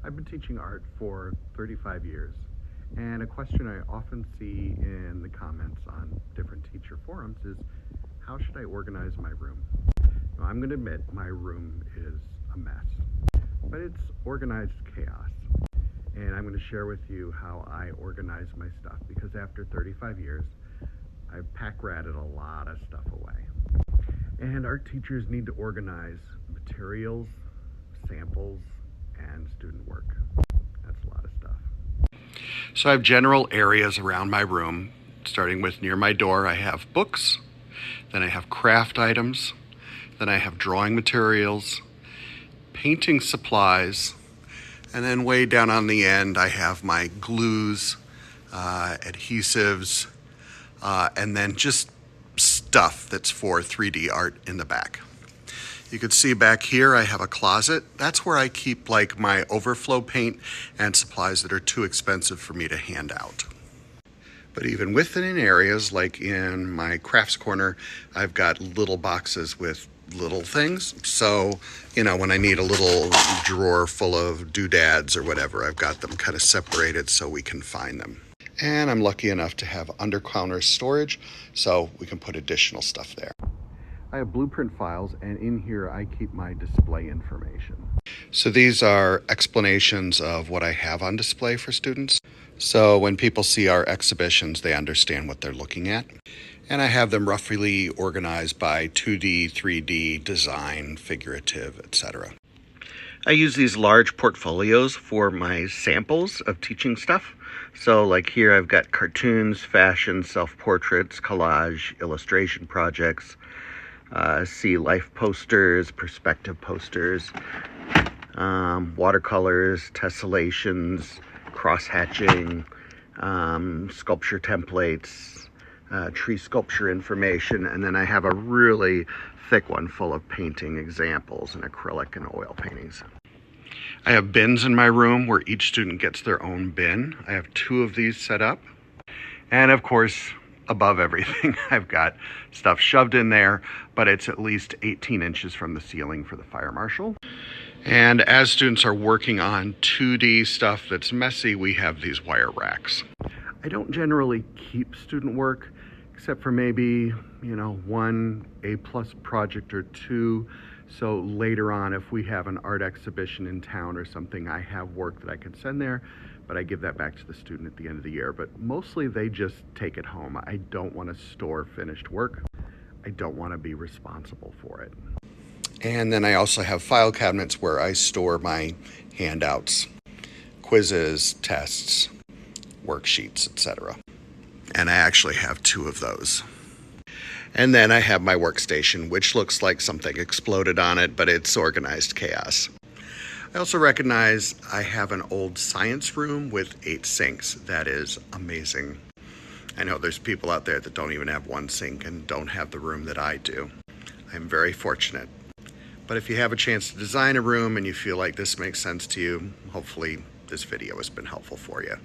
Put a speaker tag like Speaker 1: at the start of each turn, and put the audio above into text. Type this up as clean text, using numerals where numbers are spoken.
Speaker 1: I've been teaching art for 35 years, and a question I often see in the comments on different teacher forums is, how should I organize my room? Now, I'm going to admit my room is a mess, but it's organized chaos. And I'm going to share with you how I organize my stuff, because after 35 years, I've pack-ratted a lot of stuff away. And art teachers need to organize materials, samples, and student work. That's a lot of stuff. So I have general areas around my room, starting with near my door. I have books, then I have craft items, then I have drawing materials, painting supplies, and then way down on the end I have my glues, adhesives, and then just stuff that's for 3D art in the back. You can see back here I have a closet. That's where I keep like my overflow paint and supplies that are too expensive for me to hand out. But even within areas like in my crafts corner, I've got little boxes with little things. So, when I need a little drawer full of doodads or whatever, I've got them kind of separated so we can find them. And I'm lucky enough to have under counter storage, so we can put additional stuff there. I have blueprint files, and in here I keep my display information. So these are explanations of what I have on display for students. So when people see our exhibitions, they understand what they're looking at. And I have them roughly organized by 2D, 3D, design, figurative, etc. I use these large portfolios for my samples of teaching stuff. So like here I've got cartoons, fashion, self-portraits, collage, illustration projects, see life posters, perspective posters, watercolors, tessellations, cross-hatching, sculpture templates, tree sculpture information, and then I have a really thick one full of painting examples and acrylic and oil paintings. I have bins in my room where each student gets their own bin. I have 2 of these set up. And of course, above everything, I've got stuff shoved in there, but it's at least 18 inches from the ceiling for the fire marshal. And as students are working on 2D stuff that's messy, we have these wire racks. I don't generally keep student work, except for maybe, one A+ project or 2. So later on, if we have an art exhibition in town or something, I have work that I can send there, but I give that back to the student at the end of the year. But mostly they just take it home. I don't want to store finished work. I don't want to be responsible for it. And then I also have file cabinets where I store my handouts, quizzes, tests, worksheets, etc. And I actually have 2 of those. And then I have my workstation, which looks like something exploded on it, but it's organized chaos. I also recognize I have an old science room with 8 sinks. That is amazing. I know there's people out there that don't even have 1 sink and don't have the room that I do. I'm very fortunate. But if you have a chance to design a room and you feel like this makes sense to you, hopefully this video has been helpful for you.